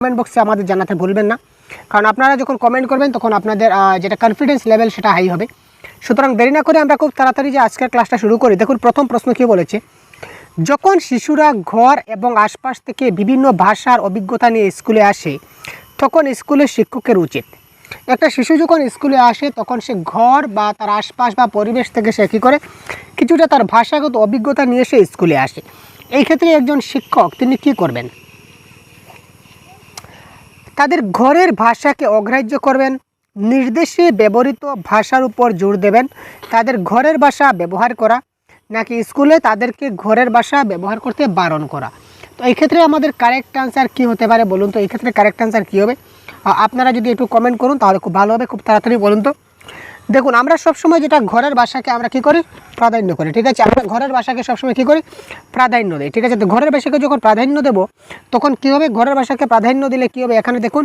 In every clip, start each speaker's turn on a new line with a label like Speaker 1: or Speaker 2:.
Speaker 1: Comment বক্সে আমাদের জানাতে ভুলবেন না, কারণ আপনারা যখন কমেন্ট করবেন তখন আপনাদের যেটা কনফিডেন্স লেভেল সেটা হাই হবে। সুতরাং দেরি না করে আমরা খুব তাড়াতাড়ি যে আজকের ক্লাসটা শুরু করি। দেখুন প্রথম প্রশ্ন কী বলেছে, যখন শিশুরা ঘর এবং আশপাশ থেকে বিভিন্ন ভাষার অভিজ্ঞতা নিয়ে স্কুলে আসে তখন স্কুলের শিক্ষকের উচিত, একটা শিশু যখন স্কুলে আসে তখন সে ঘর বা তার আশপাশ বা পরিবেশ থেকে সে কী করে কিছুটা তার ভাষাগত অভিজ্ঞতা নিয়ে সে স্কুলে আসে। এই ক্ষেত্রে একজন শিক্ষক তিনি কী করবেন, তাদের ঘরের ভাষাকে অগ্রাহ্য করবেন, নির্দেশে ব্যবহৃত ভাষার উপর জোর দেবেন, তাদের ঘরের ভাষা ব্যবহার করা, নাকি স্কুলে তাদেরকে ঘরের ভাষা ব্যবহার করতে বারণ করা। তো এই ক্ষেত্রে আমাদের কারেক্ট আনসার কী হতে পারে বলুন তো? এই ক্ষেত্রে কারেক্ট আনসার কী হবে আপনারা যদি একটু কমেন্ট করুন তাহলে খুব ভালো হবে, খুব তাড়াতাড়ি বলুন তো। দেখুন আমরা সবসময় যেটা ঘরের ভাষাকে আমরা কী করি, প্রাধান্য করি, ঠিক আছে। আমরা ঘরের ভাষাকে সবসময় কী করি, প্রাধান্য দিই, ঠিক আছে। তো ঘরের ভাষাকে যখন প্রাধান্য দেব তখন কী হবে, ঘরের ভাষাকে প্রাধান্য দিলে কী হবে, এখানে দেখুন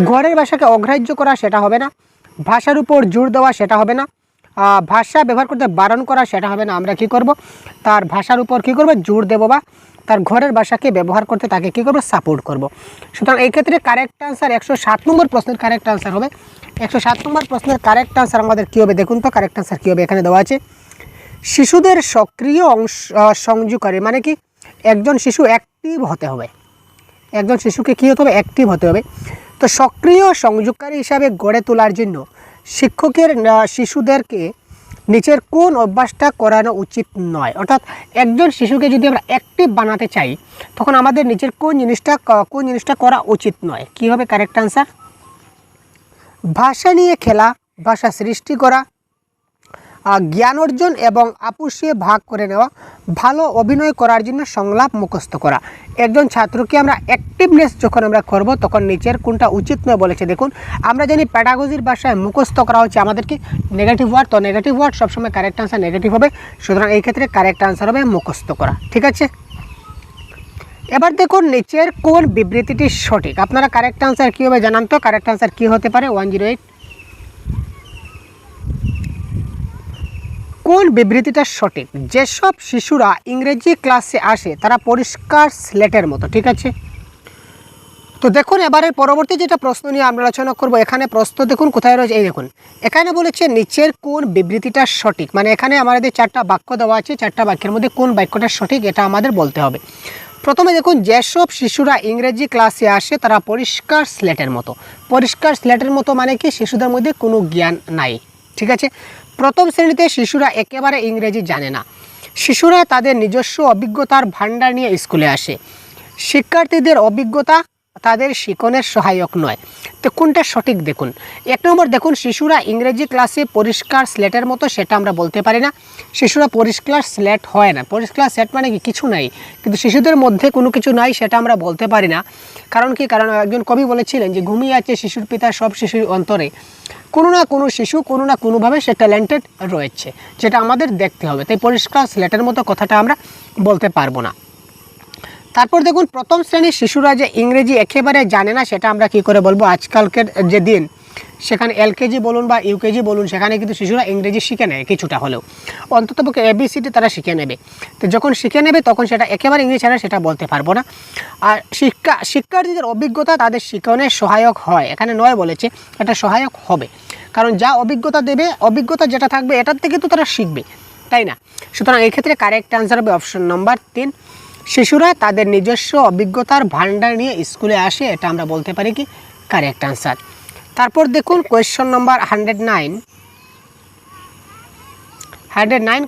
Speaker 1: ঘরের ভাষাকে অগ্রাহ্য করা সেটা হবে না, ভাষার উপর জোর দেওয়া সেটা হবে না, ভাষা ব্যবহার করতে বারণ করা সেটা হবে না। আমরা কী করব, তার ভাষার উপর কী করব, জোর দেবো বা তার ঘরের ভাষাকে ব্যবহার করতে তাকে কী করবো, সাপোর্ট করব। সুতরাং এই ক্ষেত্রে কারেক্ট আনসার 107 নম্বর প্রশ্নের কারেক্ট আনসার হবে। 107 নম্বর প্রশ্নের কারেক্ট আনসার আমাদের কী হবে দেখুন তো, কারেক্ট আনসার কী হবে এখানে দেওয়া আছে, শিশুদের সক্রিয় সংযোগকারী, মানে কি একজন শিশু অ্যাক্টিভ হতে হবে, একজন শিশুকে কী হতে হবে, অ্যাক্টিভ হতে হবে। তো সক্রিয় সংযোগকারী হিসাবে গড়ে তোলার জন্য শিক্ষকের শিশুদেরকে নিচের কোন অভ্যাসটা করানো উচিত নয়, অর্থাৎ একজন শিশুকে যদি আমরা অ্যাক্টিভ বানাতে চাই তখন আমাদের নিচের কোন জিনিসটা করা উচিত নয়। কী হবে কারেক্ট আনসার, ভাষা নিয়ে খেলা, ভাষা সৃষ্টি করা, জ্ঞান অর্জন এবং আপুসে ভাগ করে নেওয়া, ভালো অভিনয় করার জন্য সংলাপ মুখস্থ করা। একজন ছাত্রকে আমরা অ্যাক্টিভনেস যখন আমরা করব তখন নিচের কোনটা উচিত নয় বলেছে। দেখুন আমরা জানি প্যাডাগজির ভাষায় মুখস্থ করা হচ্ছে আমাদেরকে নেগেটিভ ওয়ার্ড, তো নেগেটিভ ওয়ার্ড সবসময় কারেক্ট আনসার নেগেটিভ হবে। সুতরাং এই ক্ষেত্রে কারেক্ট আনসার হবে মুখস্থ করা, ঠিক আছে। এবার দেখুন নিচের কোন বিবৃতিটি সঠিক, আপনারা কারেক্ট আনসার কী হবে জানান তো, কারেক্ট আনসার কী হতে পারে 108। কোন বিবৃতিটা সঠিক, যেসব শিশুরা ইংরেজি ক্লাসে আসে তারা পরিষ্কার স্লেটের মতো, ঠিক আছে। তো দেখুন এবারে পরবর্তী যেটা প্রশ্ন নিয়ে আমরা আলোচনা করব, এখানে প্রশ্ন দেখুন কোথায় রয়েছে, এই দেখুন এখানে বলেছে নিচের কোন বিবৃতিটা সঠিক, মানে এখানে আমাদের 4টা বাক্য দেওয়া আছে, 4টা বাক্যের মধ্যে কোন বাক্যটা সঠিক এটা আমাদের বলতে হবে। প্রথমে দেখুন যেসব শিশুরা ইংরেজি ক্লাসে আসে তারা পরিষ্কার স্লেটের মতো, পরিষ্কার স্লেটের মতো মানে কি শিশুদের মধ্যে কোনো জ্ঞান নাই, ঠিক আছে। প্রথম শ্রেণীতে শিশুরা একেবারে ইংরেজি জানে না, শিশুরা তাদের নিজস্ব অভিজ্ঞতার ভাণ্ডার নিয়ে স্কুলে আসে, শিক্ষার্থীদের অভিজ্ঞতা তাদের শিক্ষণের সহায়ক নয়। তো কোনটা সঠিক দেখুন, 1 নম্বর দেখুন শিশুরা ইংরেজি ক্লাসে পরিষ্কার স্লেটের মতো, সেটা আমরা বলতে পারি না, শিশুরা পরিষ্কার স্লেট হয় না। পরিষ্কার স্লেট মানে কি কিছু নাই, কিন্তু শিশুদের মধ্যে কোনো কিছু নাই সেটা আমরা বলতে পারি না। কারণ কি, কারণ একজন কবি বলেছিলেন যে ঘুমিয়ে আছে শিশুর পিতা সব শিশুর অন্তরে, কোনো না কোনো শিশু কোনো না কোনোভাবে সে ট্যালেন্টেড রয়েছে, যেটা আমাদের দেখতে হবে। তাই পরিষ্কার স্লেটের মতো কথাটা আমরা বলতে পারবো না। তারপর দেখুন প্রথম শ্রেণীর শিশুরা যে ইংরেজি একেবারে জানে না সেটা আমরা কি করে বলবো, আজকালকের যে দিন সেখানে এলকেজি বলুন বা ইউকেজি বলুন সেখানে কিন্তু শিশুরা ইংরেজি শিখে নেয় কিছুটা হলেও, অন্ততপক্ষে ABCD তারা শিখে নেবে। তো যখন শিখে নেবে তখন সেটা একেবারে ইংরেজি ছাড়া সেটা বলতে পারবো না। আর শিক্ষার্থীদের অভিজ্ঞতা তাদের শিক্ষণের সহায়ক হয়, এখানে নয় বলেছে, এটা সহায়ক হবে, কারণ যা অভিজ্ঞতা দেবে, অভিজ্ঞতা যেটা থাকবে এটার থেকে তো তারা শিখবে, তাই না। সুতরাং এই ক্ষেত্রে কারেক্ট আনসার হবে অপশন নম্বর 3, শিশুরা তাদের নিজস্ব অভিজ্ঞতার ভাণ্ডার নিয়ে স্কুলে আসে, এটা আমরা বলতে পারি কি কারেক্ট আনসার। তারপর দেখুন কোয়েশ্চন নম্বর 109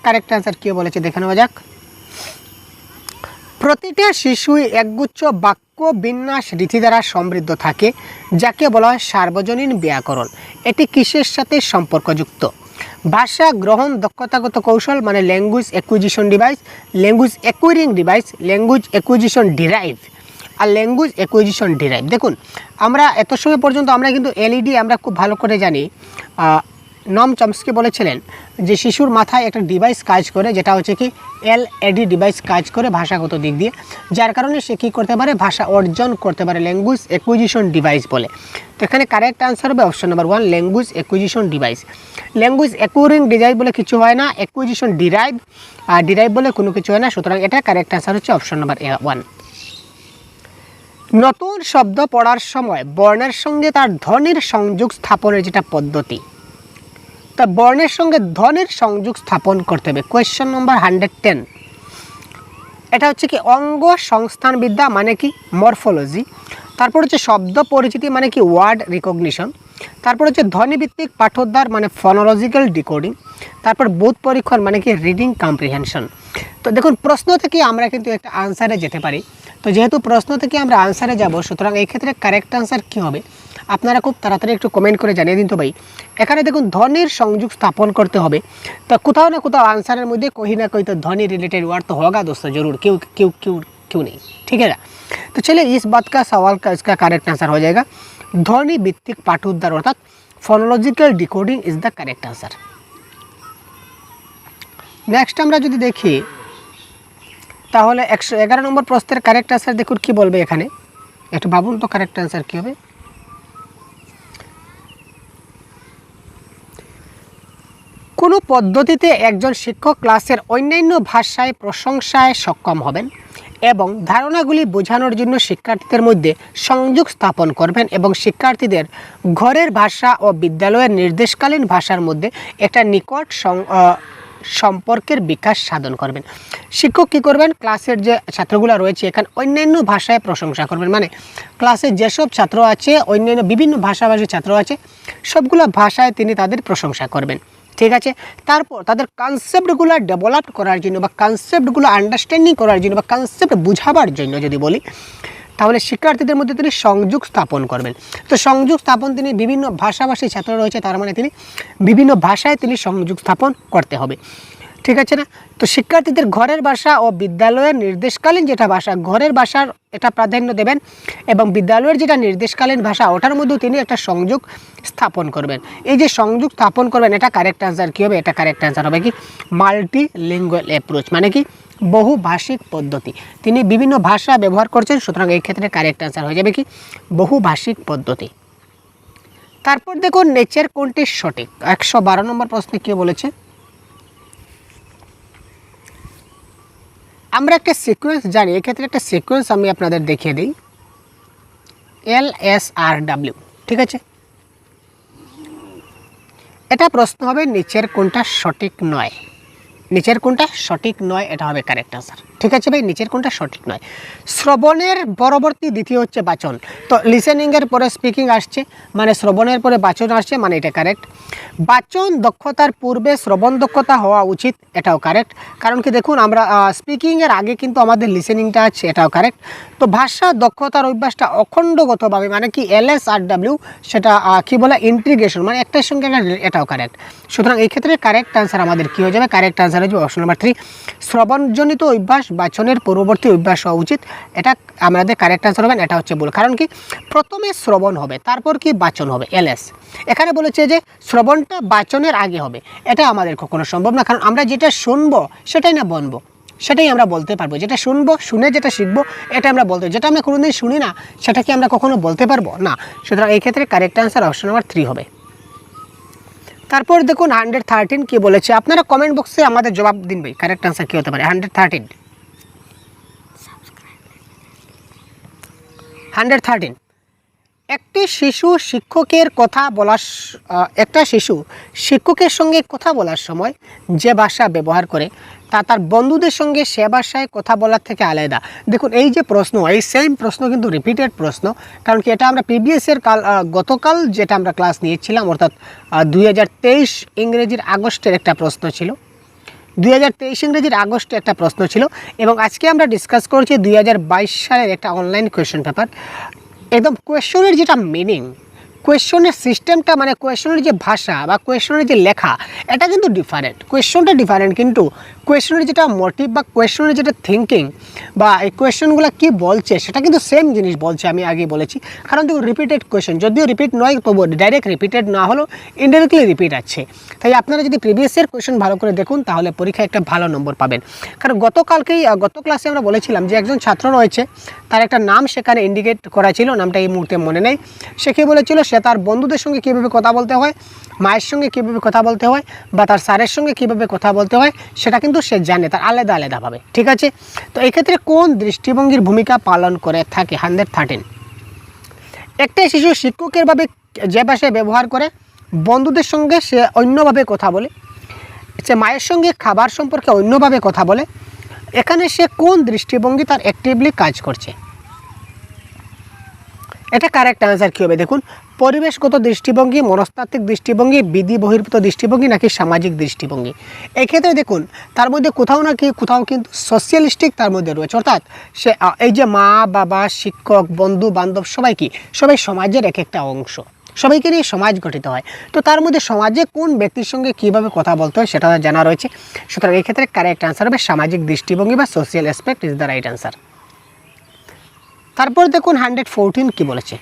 Speaker 1: কারেক্ট আনসার কী বলেছে দেখে নেওয়া যাক। প্রতিটা শিশুই একগুচ্ছ বাক্য বিন্যাস রীতি দ্বারা সমৃদ্ধ থাকে, যাকে বলা হয় সার্বজনীন ব্যাকরণ। এটি কিসের সাথে সম্পর্কযুক্ত, ভাষা গ্রহণ দক্ষতাগত কৌশল মানে language acquisition device, language acquiring device, language acquisition derive আর ল্যাঙ্গুয়েজ অ্যাকুইজিশন ডিরাইভ। দেখুন আমরা এত সময় পর্যন্ত আমরা কিন্তু LED আমরা খুব ভালো করে জানি, নম চমস্কি বলেছিলেন যে শিশুর মাথায় একটা ডিভাইস কাজ করে, যেটা হচ্ছে কি LED ডিভাইস কাজ করে ভাষাগত দিক দিয়ে, যার কারণে সে কী করতে পারে, ভাষা অর্জন করতে পারে, ল্যাঙ্গুয়েজ অ্যাকুইজিশন ডিভাইস বলে। তো এখানে কারেক্ট আনসার হবে option number 1 language acquisition device. Language acquiring device বলে কিছু হয় না, অ্যাকুইজিশন ডিরাইভ বলে কোনো কিছু হয় না, সুতরাং এটা কারেক্ট আনসার হচ্ছে অপশন নম্বর 1। নতুন শব্দ পড়ার সময় বর্ণের সঙ্গে তার ধ্বনির সংযোগ স্থাপনের যেটা পদ্ধতি, তা বর্ণের সঙ্গে ধ্বনির সংযোগ স্থাপন করতে হবে। কোয়েশ্চেন নম্বর 110, এটা হচ্ছে কি অঙ্গ সংস্থানবিদ্যা মানে কি মরফোলজি, তারপর হচ্ছে শব্দ পরিচিতি মানে কি ওয়ার্ড রিকগনিশন, তারপর হচ্ছে ধ্বনিভিত্তিক পাঠোদ্ধার মানে ফনোলজিক্যাল ডিকোডিং, তারপর বোধ পরীক্ষণ মানে কি রিডিং কম্প্রিহেনশন। তো দেখুন প্রশ্ন থেকে আমরা কিন্তু একটা আনসারে যেতে পারি। তো যেহেতু প্রশ্ন থেকে আমরা আনসারে যাব, সুতরাং এই ক্ষেত্রে কারেক্ট আনসার কী হবে আপনারা খুব তাড়াতাড়ি একটু কমেন্ট করে জানিয়ে দিন। তো ভাই এখানে দেখুন ধ্বনির সংযোগ স্থাপন করতে হবে, তো কোথাও না কোথাও आंसर में कहीं ना कहीं तो ध्वनि रिलेटेड वर्ड तो होगा दोस्तों जरूर, क्यों क्यों क्यों क्यों नहीं, ठीक है ना। तो चलिए इस बात का सवाल का इसका करेक्ट आंसर हो जाएगा ध्वनि भित्तिक पाठोद्धार अर्थात phonological decoding is the correct answer. Next আমরা যদি দেখি তাহলে 111 নম্বর প্রশ্নের কারেক্ট आंसर দেখুন কি বলবে এখানে, একটু ভাবুন তো কারেক্ট आंसर কি হবে। কোনো পদ্ধতিতে একজন শিক্ষক ক্লাসের অন্যান্য ভাষায় প্রশংসায় সক্ষম হবেন এবং ধারণাগুলি বোঝানোর জন্য শিক্ষার্থীদের মধ্যে সংযোগ স্থাপন করবেন এবং শিক্ষার্থীদের ঘরের ভাষা ও বিদ্যালয়ের নির্দেশকালীন ভাষার মধ্যে একটা নিকট সম্পর্কের বিকাশ সাধন করবেন। শিক্ষক কী করবেন, ক্লাসের যে ছাত্রগুলো রয়েছে এখানে অন্যান্য ভাষায় প্রশংসা করবেন, মানে ক্লাসে যেসব ছাত্র আছে অন্যান্য বিভিন্ন ভাষাভাষী ছাত্র আছে সবগুলো ভাষায় তিনি তাদের প্রশংসা করবেন, ঠিক আছে। তারপর তাদের কনসেপ্টগুলো ডেভেলপ করার জন্য বা কনসেপ্টগুলো আন্ডারস্ট্যান্ডিং করার জন্য বা কনসেপ্ট বুঝাবার জন্য যদি বলি তাহলে শিক্ষার্থীদের মধ্যে তিনি সংযোগ স্থাপন করবেন। তো সংযোগ স্থাপন তিনি বিভিন্ন ভাষাভাষী ছাত্র রয়েছে তার মানে তিনি বিভিন্ন ভাষায় তিনি সংযোগ স্থাপন করতে হবে, ঠিক আছে না। তো শিক্ষার্থীদের ঘরের ভাষা ও বিদ্যালয়ের নির্দেশকালীন যেটা ভাষা ঘরের ভাষার এটা প্রাধান্য দেবেন এবং বিদ্যালয়ের যেটা নির্দেশকালীন ভাষা ওটার মধ্যেও তিনি একটা সংযোগ স্থাপন করবেন। এই যে সংযোগ স্থাপন করবেন এটা কারেক্ট আনসার কী হবে, এটা কারেক্ট আনসার হবে কি মাল্টিলিঙ্গুয়াল অ্যাপ্রোচ মানে কি বহুভাষিক পদ্ধতি। তিনি বিভিন্ন ভাষা ব্যবহার করছেন, সুতরাং এই ক্ষেত্রে কারেক্ট আনসার হয়ে যাবে কি বহুভাষিক পদ্ধতি। তারপর দেখুন নেচার কোনটি সঠিক, 112 নম্বর প্রশ্নে কী বলেছে, আমরা একটা সিকোয়েন্স জানি, এক্ষেত্রে একটা সিকোয়েন্স আমি আপনাদের দেখিয়ে দিই LSRW, ঠিক আছে। এটা প্রশ্ন হবে নিচের কোনটা সঠিক নয়, নিচের কোনটা সঠিক নয় এটা হবে কারেক্ট আনসার, ঠিক আছে ভাই। নিচের কোনটা সঠিক নয়, শ্রবণের পরবর্তী দ্বিতীয় হচ্ছে বাচন, তো লিসেনিংয়ের পরে স্পিকিং আসছে মানে শ্রবণের পরে বাচন আসছে মানে এটা কারেক্ট। বাচন দক্ষতার পূর্বে শ্রবণ দক্ষতা হওয়া উচিত, এটাও কারেক্ট, কারণ কি দেখুন আমরা স্পিকিংয়ের আগে কিন্তু আমাদের লিসেনিংটা আছে, এটাও কারেক্ট। তো ভাষা দক্ষতার অভ্যাসটা অখণ্ডগতভাবে মানে কি LSRW সেটা কি বলে ইন্টিগ্রেশন মানে একটার সঙ্গে এটাও কারেক্ট। সুতরাং এই ক্ষেত্রে কারেক্ট আনসার আমাদের কী হয়ে যাবে, কারেক্ট আনসার হয়ে যাবে অপশন নাম্বার 3 শ্রবণজনিত অভ্যাস বাচনের পূর্ববর্তী অভ্যাস হওয়া উচিত, এটা আমাদের কারেক্ট আনসার হবে। এটা হচ্ছে ভুল, কারণ কি প্রথমে শ্রবণ হবে তারপর কি বাচন হবে LS, এখানে বলেছে যে শ্রবণটা বাচনের আগে হবে, এটা আমাদের কখনো সম্ভব না, কারণ আমরা যেটা শুনবো সেটাই না বলবো, সেটাই আমরা বলতে পারবো, যেটা শুনবো শুনে যেটা শিখবো এটা আমরা বলতে, যেটা আমরা কোনোদিন শুনি না সেটা কি আমরা কখনো বলতে পারবো না। সুতরাং এই ক্ষেত্রে কারেক্ট আনসার অপশন নাম্বার 3 হবে। তারপর দেখুন 113 কি বলেছে, আপনারা কমেন্ট বক্সে আমাদের জবাব দিন ভাই কারেক্ট আনসার কী হতে পারে। 113 একটি শিশু শিক্ষকের কথা বলার একটা শিশু শিক্ষকের সঙ্গে কথা বলার সময় যে ভাষা ব্যবহার করে তা তার বন্ধুদের সঙ্গে সে ভাষায় কথা বলার থেকে আলাদা। দেখুন এই যে প্রশ্ন এই সেম প্রশ্ন কিন্তু রিপিটেড প্রশ্ন, কারণ কি এটা আমরা প্রিভিয়াসের গতকাল যেটা আমরা ক্লাস নিয়েছিলাম অর্থাৎ 2023 ইংরেজির আগস্টের একটা প্রশ্ন ছিল, 2023 ইংরেজির আগস্টে একটা প্রশ্ন ছিল এবং আজকে আমরা ডিসকাস করছি 2022 সালের একটা অনলাইন কোয়েশ্চেন পেপার। একদম কোয়েশ্চনের যেটা মিনিং কোয়েশ্চনের সিস্টেমটা মানে কোয়েশ্চনের যে ভাষা বা কোয়েশ্চনের যে লেখা এটা কিন্তু ডিফারেন্ট, কোয়েশ্চনটা ডিফারেন্ট কিন্তু কোয়েশ্চনের যেটা মোটিভ বা কোয়েশ্চনের যেটা থিঙ্কিং বা এই কোয়েশ্চনগুলো কী বলছে সেটা কিন্তু সেম জিনিস বলছে, আমি আগে বলেছি। কারণ দেখুন রিপিটেড কোয়েশ্চন যদিও রিপিট নয় তবু ডাইরেক্ট রিপিটেড না হলেও ইনডাইরেক্টলি রিপিট আছে, তাই আপনারা যদি প্রিভিয়াসের কোয়েশ্চন ভালো করে দেখুন তাহলে পরীক্ষায় একটা ভালো নম্বর পাবেন। কারণ গত ক্লাসে আমরা বলেছিলাম যে একজন ছাত্র রয়েছে তার একটা নাম সেখানে ইন্ডিকেট করা ছিল, নামটা এই মুহূর্তে মনে নেই, সে কী বলেছিল সে সে তার বন্ধুদের সঙ্গে কীভাবে কথা বলতে হয়, মায়ের সঙ্গে কীভাবে কথা বলতে হয় বা তার স্যারের সঙ্গে কীভাবে কথা বলতে হয় সেটা কিন্তু সে জানে তার আলাদা আলাদাভাবে। ঠিক আছে, তো এক্ষেত্রে কোন দৃষ্টিভঙ্গির ভূমিকা পালন করে থাকে? 113। একটা শিশু শিক্ষকের ভাবে যে ভাষায় ব্যবহার করে, বন্ধুদের সঙ্গে সে অন্যভাবে কথা বলে, সে মায়ের সঙ্গে খাবার সম্পর্কে অন্যভাবে কথা বলে, এখানে সে কোন দৃষ্টিভঙ্গি তার অ্যাক্টিভলি কাজ করছে? এটা কারেক্ট অ্যান্সার কী হবে? দেখুন, পরিবেশগত দৃষ্টিভঙ্গি, মনস্তাত্ত্বিক দৃষ্টিভঙ্গি, বিধি বহির্ভূত দৃষ্টিভঙ্গি নাকি সামাজিক দৃষ্টিভঙ্গি। এক্ষেত্রে দেখুন তার মধ্যে কোথাও না কোথাও কিন্তু সোশিয়ালিস্টিক তার মধ্যে রয়েছে, অর্থাৎ সে এই যে মা বাবা শিক্ষক বন্ধু বান্ধব সবাই সমাজের এক একটা অংশ, সবাইকে নিয়ে সমাজ গঠিত হয়। তো তার মধ্যে সমাজে কোন ব্যক্তির সঙ্গে কীভাবে কথা বলতে হয় সেটা জানা রয়েছে। সুতরাং এক্ষেত্রে কারেক্ট অ্যান্সার হবে সামাজিক দৃষ্টিভঙ্গি বা social aspect is the right answer. তারপর দেখুন 114 কি বলেছে।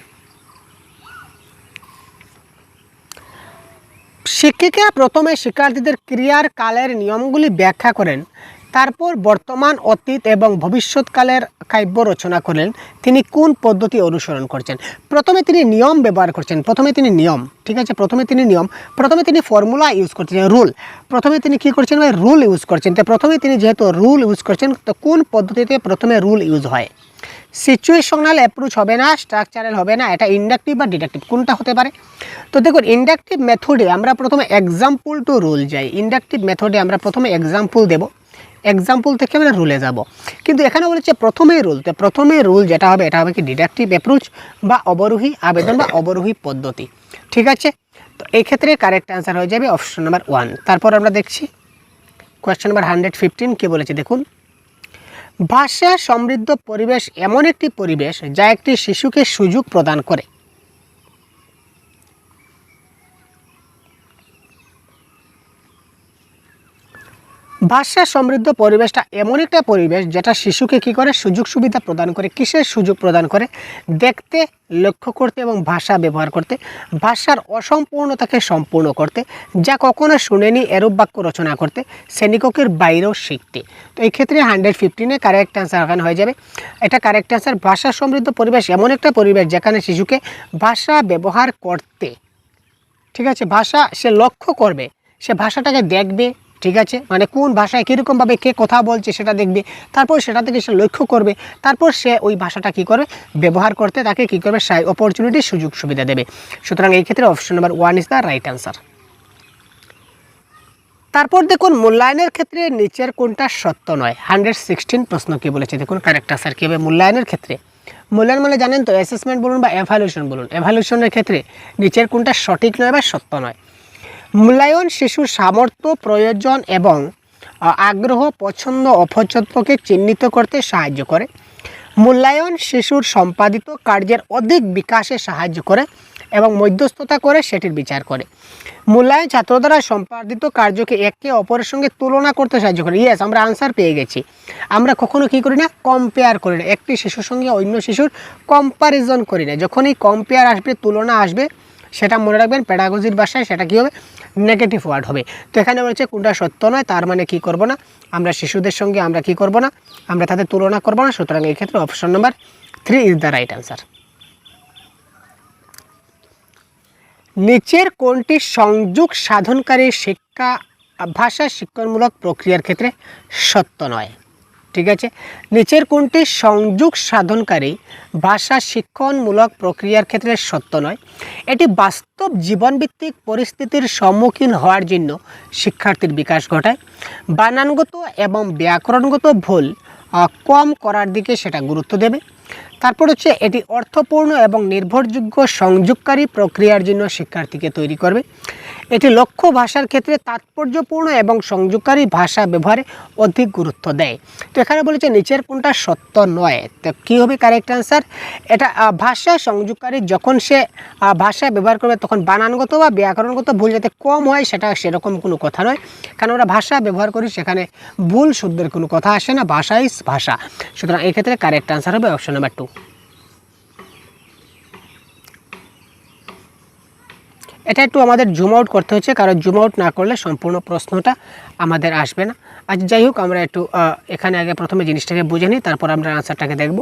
Speaker 1: শিক্ষিকা প্রথমে শিক্ষার্থীদের ক্রিয়ার কালের নিয়মগুলি ব্যাখ্যা করেন, তারপর বর্তমান অতীত এবং ভবিষ্যৎকালের কাব্য রচনা করেন। তিনি কোন পদ্ধতি অনুসরণ করছেন? প্রথমে তিনি নিয়ম ব্যবহার করছেন, ঠিক আছে, প্রথমে তিনি ফর্মুলা ইউজ করছেন, রুল। প্রথমে তিনি কী করছেন? রুল ইউজ করছেন। তো প্রথমে তিনি যেহেতু রুল ইউজ করছেন, তো কোন পদ্ধতিতে প্রথমে রুল ইউজ হয়? সিচুয়েশনাল অ্যাপ্রোচ হবে না, স্ট্রাকচারাল হবে না, এটা ইন্ডাকটিভ বা ডিডাকটিভ, কোনটা হতে পারে? তো দেখুন, ইন্ডাকটিভ মেথডে আমরা প্রথমে এক্সাম্পল টু রুল যাই। ইন্ডাকটিভ মেথডে আমরা প্রথমে এক্সাম্পল দেব, এক্সাম্পল থেকে আমরা রুলে যাব। কিন্তু এখানে বলেছে প্রথমেই রুল, তো প্রথমে রুল যেটা হবে এটা হবে কি ডিডাকটিভ অ্যাপ্রোচ বা অবরোহী আবেদন বা অবরোহী পদ্ধতি। ঠিক আছে, তো এই ক্ষেত্রে কারেক্ট অ্যান্সার হয়ে যাবে অপশন নাম্বার 1। তারপর আমরা দেখছি কোয়েশ্চেন নাম্বার 115 কি বলেছে দেখুন। ভাষা সমৃদ্ধ পরিবেশ এমন একটি পরিবেশ যা একটি শিশুকে সুযোগ প্রদান করে। ভাষা সমৃদ্ধ পরিবেশটা এমন একটা পরিবেশ যেটা শিশুকে কী করে? সুযোগ সুবিধা প্রদান করে। কিসের সুযোগ প্রদান করে? দেখতে, লক্ষ্য করতে এবং ভাষা ব্যবহার করতে, ভাষার অসম্পূর্ণতাকে সম্পূর্ণ করতে, যা কখনো শুনেনি এরূপ বাক্য রচনা করতে, শ্রেণীকক্ষের বাইরেও শিখতে। তো এই ক্ষেত্রে 115-এ কারেক্ট অ্যান্সার এখানে হয়ে যাবে। এটা কারেক্ট অ্যান্সার। ভাষা সমৃদ্ধ পরিবেশ এমন একটা পরিবেশ যেখানে শিশুকে ভাষা ব্যবহার করতে, ঠিক আছে, ভাষা সে লক্ষ্য করবে, সে ভাষাটাকে দেখবে, ঠিক আছে, মানে কোন ভাষায় কীরকমভাবে কে কথা বলছে সেটা দেখবে, তারপর সেটা থেকে সে লক্ষ্য করবে, তারপর সে ওই ভাষাটা কী করবে? ব্যবহার করতে তাকে কী করবে? অপরচুনিটি, সুযোগ সুবিধা দেবে। সুতরাং এই ক্ষেত্রে option number 1 is the right answer. তারপর দেখুন, মূল্যায়নের ক্ষেত্রে নিচের কোনটা সত্য নয়? 116 প্রশ্ন কী বলেছে দেখুন, কারেক্ট অ্যান্সার কী হবে? মূল্যায়নের ক্ষেত্রে, মূল্যায়ন মানে জানেন তো, অ্যাসেসমেন্ট বলুন বা এভালুয়েশন বলুন, এভালুয়েশনের ক্ষেত্রে নিচের কোনটা সঠিক নয় বা সত্য নয়? মূল্যায়ন শিশুর সামর্থ্য, প্রয়োজন এবং আগ্রহ, পছন্দ অপছন্দকে চিহ্নিত করতে সাহায্য করে। মূল্যায়ন শিশুর সম্পাদিত কার্যের অধিক বিকাশে সাহায্য করে এবং মধ্যস্থতা করে সেটির বিচার করে। মূল্যায়ন ছাত্র দ্বারা সম্পাদিত কার্যকে একে অপরের সঙ্গে তুলনা করতে সাহায্য করে। ইয়েস, আমরা আনসার পেয়ে গেছি। আমরা কখনো কী করি না? কম্পেয়ার করি না। একটি শিশুর সঙ্গে অন্য শিশুর কম্প্যারিজন করি না। যখনই কম্পেয়ার আসবে, তুলনা আসবে, সেটা মনে রাখবেন প্যাডাগজির ভাষায় সেটা কী হবে? নেগেটিভ ওয়ার্ড হবে। তো এখানে বলছে কোনটা সত্য নয়, তার মানে কি করব না? আমরা শিশুদের সঙ্গে আমরা কি করব না? আমরা তাদের তুলনা করব না। সুতরাং এই ক্ষেত্রে option number 3 is the right answer. নিচের কোনটি সংযোগ সাধনকারী শিক্ষা ভাষা শিক্ষণমূলক প্রক্রিয়ার ক্ষেত্রে সত্য নয়? ঠিক আছে, নিচের কোনটি সংযোগ সাধনকারী ভাষা শিক্ষণমূলক প্রক্রিয়ার ক্ষেত্রে সত্য নয়? এটি বাস্তব জীবনভিত্তিক পরিস্থিতির সম্মুখীন হওয়ার জন্য শিক্ষার্থীর বিকাশ ঘটায়। বানানগত এবং ব্যাকরণগত ভুল কম করার দিকে সেটা গুরুত্ব দেবে। তারপর হচ্ছে এটি অর্থপূর্ণ এবং নির্ভরযোগ্য সংযোগকারী প্রক্রিয়ার জন্য শিক্ষার্থীকে তৈরি করবে। এটি লক্ষ্য ভাষার ক্ষেত্রে তাৎপর্যপূর্ণ এবং সংযোগকারী ভাষা ব্যবহারে অধিক গুরুত্ব দেয়। তো এখানে বলেছে নিচের কোনটা সত্য নয়? তো কী হবে কারেক্ট অ্যান্সার? এটা ভাষা সংযোগকারী যখন সে ভাষা ব্যবহার করবে তখন বানানগত বা ব্যাকরণগত ভুল যাতে কম হয় সেটা সেরকম কোনো কথা নয়, কারণ আমরা ভাষা ব্যবহার করি সেখানে ভুল শুদ্ধের কোনো কথা আসে না, ভাষাই ভাষা। সুতরাং এই ক্ষেত্রে কারেক্ট অ্যান্সার হবে অপশন নাম্বার 2। এটা একটু আমাদের জুম আউট করতে হচ্ছে, কারণ জুম আউট না করলে সম্পূর্ণ প্রশ্নটা আমাদের আসবে না। আজ যাই হোক, আমরা একটু এখানে আগে প্রথমে জিনিসটাকে বুঝে নিই, তারপর আমরা আনসারটাকে দেখব।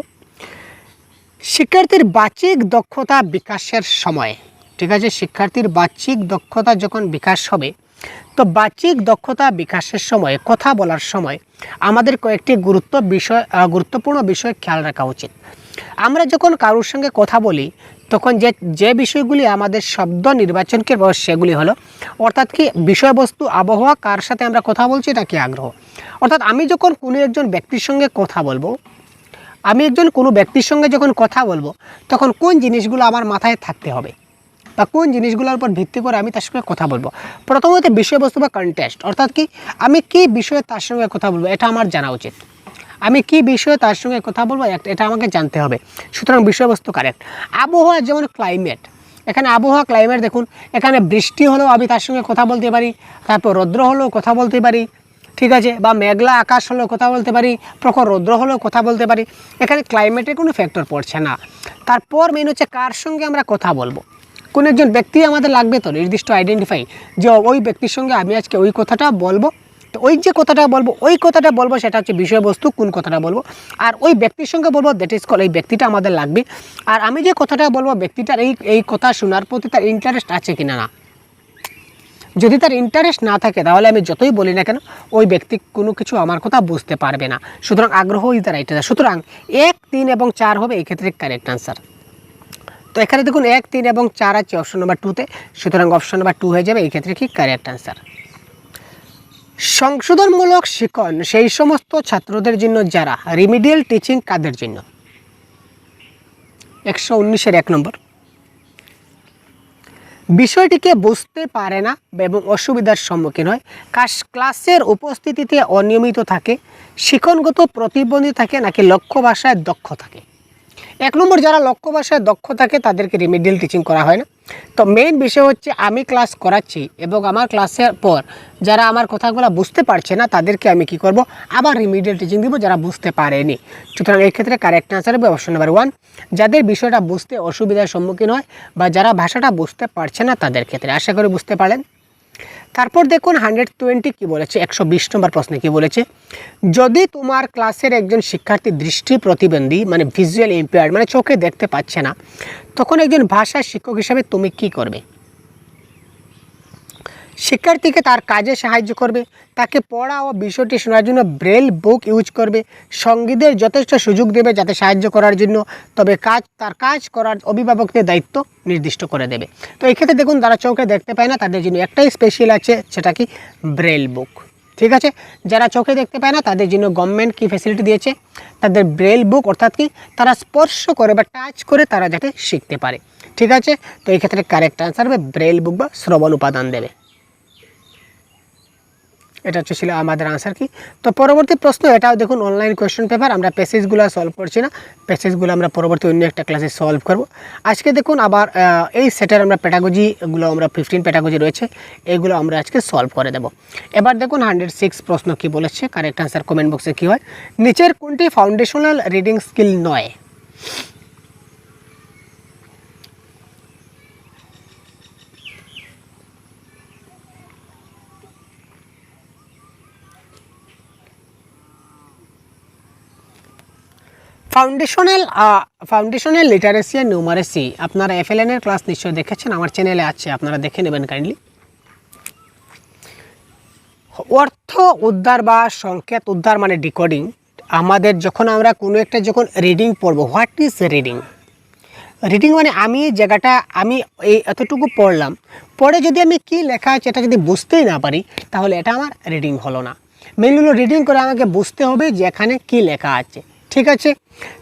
Speaker 1: শিক্ষার্থীর বাচিক দক্ষতা বিকাশের সময়, ঠিক আছে, শিক্ষার্থীর বাহ্যিক দক্ষতা যখন বিকাশ হবে, তো বাহ্যিক দক্ষতা বিকাশের সময়, কথা বলার সময় আমাদের কয়েকটি গুরুত্বপূর্ণ বিষয় খেয়াল রাখা উচিত। আমরা যখন কারোর সঙ্গে কথা বলি তখন যে বিষয়গুলি আমাদের শব্দ নির্বাচনকে সেগুলি হলো, অর্থাৎ কি বিষয়বস্তু, আবহাওয়া, কার সাথে আমরা কথা বলছি, এটা কি আগ্রহ। অর্থাৎ আমি যখন কোনো একজন ব্যক্তির সঙ্গে কথা বলবো, কোনো ব্যক্তির সঙ্গে যখন কথা বলবো, তখন কোন জিনিসগুলো আমার মাথায় থাকতে হবে বা কোন জিনিসগুলোর উপর ভিত্তি করে আমি তার সঙ্গে কথা বলবো। প্রথমত বিষয়বস্তু বা কনটেক্সট, অর্থাৎ কি আমি কি বিষয়ে তার সঙ্গে কথা বলবো এটা আমার জানা উচিত। আমি কি বিষয়ে তার সঙ্গে কথা বলবো এটা আমাকে জানতে হবে। সুতরাং বিষয়বস্তু কারেক্ট। আবহাওয়া, যেমন ক্লাইমেট, এখানে আবহাওয়া ক্লাইমেট দেখুন, এখানে বৃষ্টি হলেও আমি তার সঙ্গে কথা বলতে পারি, তারপর রৌদ্র হলেও কথা বলতে পারি, ঠিক আছে, বা মেঘলা আকাশ হলেও কথা বলতে পারি, প্রখর রৌদ্র হলেও কথা বলতে পারি। এখানে ক্লাইমেটের কোনো ফ্যাক্টর পড়ছে না। তারপর মেন হচ্ছে কার সঙ্গে আমরা কথা বলবো। কোন একজন ব্যক্তি আমাদের লাগবে তো নির্দিষ্ট আইডেন্টিফাই, যে ওই ব্যক্তির সঙ্গে আমি আজকে ওই কথাটা বলবো। তো ওই যে কথাটা বলবো সেটা হচ্ছে বিষয়বস্তু, কোন কথাটা বলবো, আর ওই ব্যক্তির সঙ্গে বলবো, দ্যাট ইজ কল, এই ব্যক্তিটা আমাদের লাগবে। আর আমি যে কথাটা বলবো, ব্যক্তিটার এই কথা শোনার প্রতি তার ইন্টারেস্ট আছে কিনা না। যদি তার ইন্টারেস্ট না থাকে তাহলে আমি যতই বলি না কেন, ওই ব্যক্তি কোনো কিছু আমার কথা বুঝতে পারবে না। সুতরাং আগ্রহ ইজ দ্য রাইট আনসার। সুতরাং 1, 3 এবং 4 হবে এই ক্ষেত্রে কারেক্ট আনসার। তো এখানে দেখুন 1, 3 এবং 4 আছে অপশন নাম্বার 2তে, সুতরাং অপশন নাম্বার 2 হয়ে যাবে এই ক্ষেত্রে কি কারেক্ট আনসার। সংশোধনমূলক শিক্ষণ সেই সমস্ত ছাত্রদের জন্য যারা রিমিডিয়াল টিচিং, কাদের জন্য? 119-এর 1 নম্বর। বিষয়টিকে বুঝতে পারে না এবং অসুবিধার সম্মুখীন হয়, ক্লাসের উপস্থিতিতে অনিয়মিত থাকে, শিক্ষণগত প্রতিবন্ধী থাকে, নাকি লক্ষ্য ভাষায় দক্ষ থাকে। 1 নম্বর, যারা লক্ষ্য ভাষায় দক্ষ থাকে তাদেরকে রিমিডিয়াল টিচিং করা হয় না। তো মেইন বিষয় হচ্ছে আমি ক্লাস করাচ্ছি এবং আমার ক্লাসের পর যারা আমার কথাগুলো বুঝতে পারছে না তাদেরকে আমি কি করব, আবার রিমিডিয়াল টিচিং দিব যারা বুঝতে পারেনি। সুতরাং এই ক্ষেত্রে কারেক্ট আনসার হবে অপশন নাম্বার 1, যাদের বিষয়টা বুঝতে অসুবিধার সম্মুখীন হয় বা যারা ভাষাটা বুঝতে পারছে না তাদের ক্ষেত্রে। আশা করি বুঝতে পারলেন। তারপর দেখুন 120 কি বলেছে, 120 নম্বর প্রশ্নে কি বলেছে, যদি তোমার ক্লাসের একজন শিক্ষার্থী দৃষ্টি প্রতিবন্ধী, মানে ভিজুয়াল ইম্পেয়ার্ড, মানে চোখে দেখতে পাচ্ছে না, তখন একজন ভাষা শিক্ষক হিসাবে তুমি কি করবে? শিক্ষার্থীকে তার কাজে সাহায্য করবে, তাকে পড়া ও বিষয়টি শোনার জন্য ব্রেল বুক ইউজ করবে, সঙ্গীদের যথেষ্ট সুযোগ দেবে যাতে সাহায্য করার জন্য, তবে তার কাজ করার অভিভাবকদের দায়িত্ব নির্দিষ্ট করে দেবে। তো এই ক্ষেত্রে দেখুন যারা চোখে দেখতে পায় না তাদের জন্য একটাই স্পেশাল আছে, সেটা কি ব্রেল বুক। ঠিক আছে, যারা চোখে দেখতে পায় না তাদের জন্য গভর্নমেন্ট কি ফ্যাসিলিটি দিয়েছে, তাদের ব্রেল বুক, অর্থাৎ কি তারা স্পর্শ করে বা টাচ করে তারা যাতে শিখতে পারে। ঠিক আছে, তো এই ক্ষেত্রে কারেক্ট আনসার হবে ব্রেল বুক বা শ্রবণ উপাদান দেবে। এটা ছিল আমাদের আনসার কি। তো পরবর্তী প্রশ্ন, এটাও দেখুন অনলাইন কোয়েশ্চেন পেপার, আমরা প্যাসেজগুলো সলভ করছি না, প্যাসেজগুলো আমরা পরবর্তী অন্য একটা ক্লাসে সলভ করব। আজকে দেখুন আবার এই সেটের আমরা প্যাটাগজিগুলো, আমরা 15 প্যাটাগজি রয়েছে, এগুলো আমরা আজকে সলভ করে দেব। এবার দেখুন 106 প্রশ্ন কি বলেছে, কারেক্ট আনসার কমেন্ট বক্সে কি হয়, নিচের কোনটি ফাউন্ডেশনাল রিডিং স্কিল নয়? ফাউন্ডেশনাল লিটারেসি আর নিউমারেসি আপনারা FLN এর ক্লাস নিশ্চয়ই দেখেছেন, আমার চ্যানেলে আছে, আপনারা দেখে নেবেন কাইন্ডলি। অর্থ উদ্ধার বা সংকেত উদ্ধার মানে ডিকোডিং, আমাদের যখন আমরা কোনো একটা যখন রিডিং পড়বো, হোয়াট ইজ রিডিং? রিডিং মানে আমি জায়গাটা আমি এই এতটুকু পড়লাম, পরে যদি আমি কি লেখা আছে এটা যদি বুঝতেই না পারি তাহলে এটা আমার রিডিং হলো না। মেইনলি হলো রিডিং করে আমাকে বুঝতে হবে যে এখানে কী লেখা আছে। ঠিক আছে,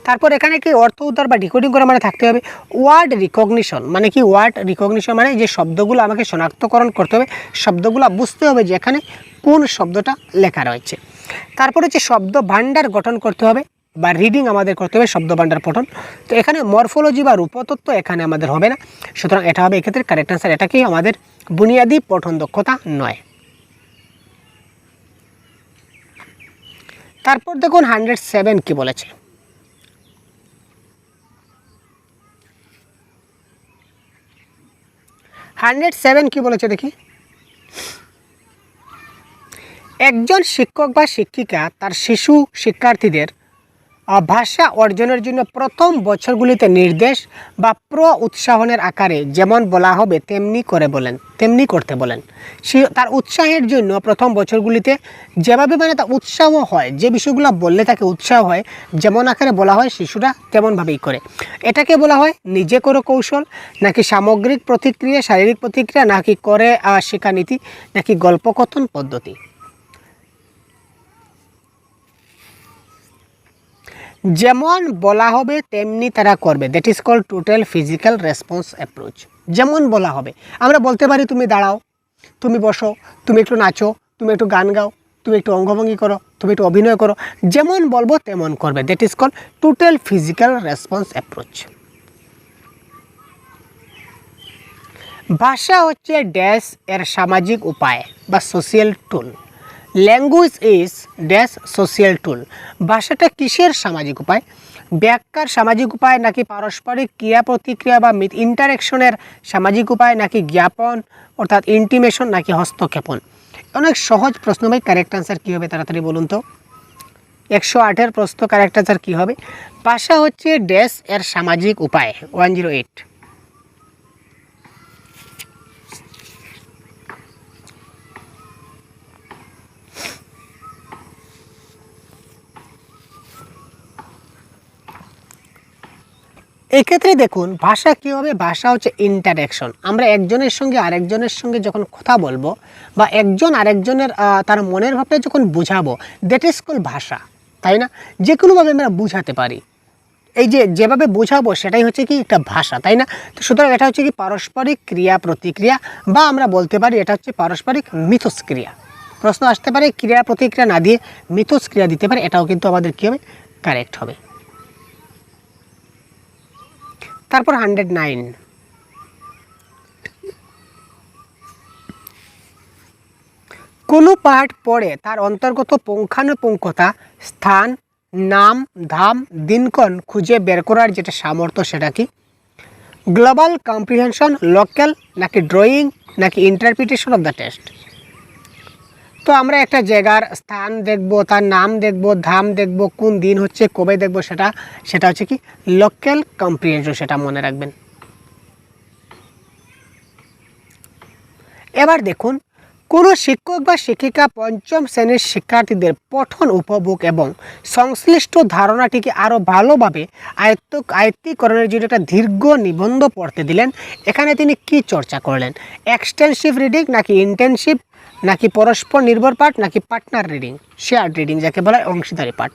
Speaker 1: তারপর এখানে কি অর্থ উদ্ধার বা ডিকোডিং করা মানে থাকতে হবে ওয়ার্ড রিকগনিশন, মানে কি ওয়ার্ড রিকগনিশন মানে যে শব্দগুলো আমাকে শনাক্তকরণ করতে হবে, শব্দগুলো বুঝতে হবে যে এখানে কোন শব্দটা লেখা রয়েছে। তারপরে হচ্ছে শব্দ ভাণ্ডার গঠন করতে হবে বা রিডিং আমাদের করতে হবে শব্দ ভাণ্ডার পঠন। তো এখানে মরফোলজি বা রূপতত্ত্ব এখানে আমাদের হবে না, সুতরাং এটা হবে এক্ষেত্রে কারেক্ট আনসার, এটা কি আমাদের বুনিয়াদী পঠন দক্ষতা নয়। তারপর দেখুন 107 কি বলেছে, কি বলেছে দেখি, একজন শিক্ষক বা শিক্ষিকা তার শিশু শিক্ষার্থীদের ভাষা অর্জনের জন্য প্রথম বছরগুলিতে নির্দেশ বা উৎসাহনের আকারে যেমন বলা হবে তেমনি করতে বলেন। তার উৎসাহের জন্য প্রথম বছরগুলিতে যেভাবে মানে তার উৎসাহ হয়, যে বিষয়গুলো বললে তাকে উৎসাহ হয়, যেমন আকারে বলা হয় শিশুরা তেমনভাবেই করে। এটাকে বলা হয় নিজে করো কৌশল, নাকি সামগ্রিক প্রতিক্রিয়া, শারীরিক প্রতিক্রিয়া, নাকি করে শিক্ষানীতি, নাকি গল্পকথন পদ্ধতি। যেমন বলা হবে তেমনি তারা করবে, that is called total physical response approach. যেমন বলা হবে, আমরা বলতে পারি তুমি দাঁড়াও, তুমি বসো, তুমি একটু নাচো, তুমি একটু গান গাও, তুমি একটু অঙ্গভঙ্গি করো, তুমি একটু অভিনয় করো, যেমন বলবো তেমন করবে, that is called total physical response approach. ভাষা হচ্ছে ড্যাশ এর সামাজিক উপায় বা social tool. Language is dash social tool. ভাষাটা কিসের সামাজিক উপায়? ব্যাখ্যার সামাজিক উপায়, নাকি পারস্পরিক ক্রিয়া প্রতিক্রিয়া বা ইন্টারেকশনের সামাজিক উপায়, নাকি জ্ঞাপন অর্থাৎ ইন্টিমেশন, নাকি হস্তক্ষেপণ? অনেক সহজ প্রশ্ন ভাই, কারেক্ট আনসার কী হবে তাড়াতাড়ি বলুন তো। 108-এর প্রশ্ন কারেক্ট আনসার কী হবে? ভাষা হচ্ছে ড্যাশ এর সামাজিক উপায়। 108। এক্ষেত্রে দেখুন ভাষা কী হবে? ভাষা হচ্ছে ইন্টারঅ্যাকশন। আমরা একজনের সঙ্গে আরেকজনের সঙ্গে যখন কথা বলবো বা একজন আরেকজনের তার মনের ভাবটা যখন বোঝাবো, দ্যাট ইজ কল্ড ভাষা, তাই না? যে কোনোভাবে আমরা বোঝাতে পারি, এই যেভাবে বোঝাবো সেটাই হচ্ছে কি একটা ভাষা, তাই না? তো সুতরাং এটা হচ্ছে কি পারস্পরিক ক্রিয়া প্রতিক্রিয়া, বা আমরা বলতে পারি এটা হচ্ছে পারস্পরিক মিথস্ক্রিয়া। প্রশ্ন আসতে পারে ক্রিয়া প্রতিক্রিয়া না দিয়ে মিথস্ক্রিয়া দিতে পারে, এটাও কিন্তু আমাদের কী হবে? কারেক্ট হবে। তারপর 109, কোনো পাঠ পড়ে তার অন্তর্গত পুঙ্খানুপুঙ্খতা, স্থান, নাম, ধাম, দিনক্ষণ খুঁজে বের করার যেটা সামর্থ্য, সেটা কি? গ্লোবাল কম্প্রিহেনশন, লোকাল, নাকি ড্রয়িং, নাকি ইন্টারপ্রিটেশন অফ দ্য টেক্সট? তো আমরা একটা জায়গার স্থান দেখব, তার নাম দেখব, ধাম দেখব, কোন দিন হচ্ছে, কবে দেখব, সেটা হচ্ছে কি লোকাল কম্প্রিহেনশন, সেটা মনে রাখবেন। এবার দেখুন, কোনো শিক্ষক বা শিক্ষিকা পঞ্চম শ্রেণীর শিক্ষার্থীদের পঠন উপভোগ এবং সংশ্লিষ্ট ধারণাটিকে আরও ভালোভাবে আয়ত্তীকরণের জন্য একটা দীর্ঘ নিবন্ধ পড়তে দিলেন। এখানে তিনি কি চর্চা করলেন? এক্সটেন্সিভ রিডিং, নাকি ইন্টেনসিভ, নাকি পরস্পর নির্ভর পাঠ, নাকি পার্টনার রিডিং, শেয়ার্ড রিডিং যাকে বলা হয়, অংশীদারি পাঠ।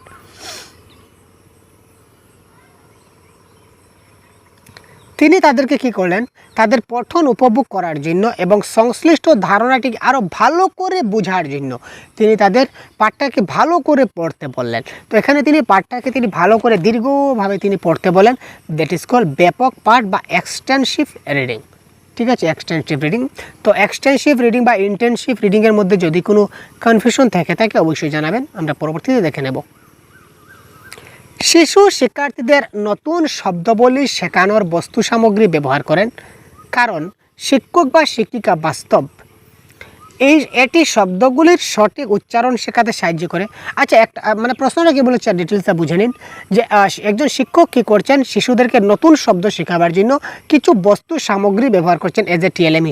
Speaker 1: তিনি তাদেরকে কি করলেন? তাদের পঠন উপভোগ করার জন্য এবং সংশ্লিষ্ট ধারণাটিকে আরও ভালো করে বোঝার জন্য তিনি তাদের পাঠটাকে ভালো করে পড়তে বললেন। তো এখানে তিনি পাঠটাকে ভালো করে দীর্ঘভাবে তিনি পড়তে বলেন, দ্যাট ইজ কল্ড ব্যাপক পাঠ বা এক্সটেন্সিভ রিডিং। ঠিক আছে, এক্সটেন্সিভ রিডিং। তো এক্সটেন্সিভ রিডিং বা ইন্টেনসিভ রিডিংয়ের মধ্যে যদি কোনো কনফিউশন থেকে থাকে অবশ্যই জানাবেন, আমরা পরবর্তীতে দেখে নেব। শিশু শিক্ষার্থীদের নতুন শব্দাবলী শেখানোর বস্তু সামগ্রী ব্যবহার করেন, কারণ শিক্ষক বা শিক্ষিকা বাস্তব এটি শব্দগুলির সঠিক উচ্চারণ শেখাতে সাহায্য করে। আচ্ছা, একটা মানে প্রশ্নটা কি বলেছে ডিটেলসটা বুঝে নিন, যে একজন শিক্ষক কী করছেন? শিশুদেরকে নতুন শব্দ শেখাবার জন্য কিছু বস্তু সামগ্রী ব্যবহার করছেন, এজ এ টিএলএম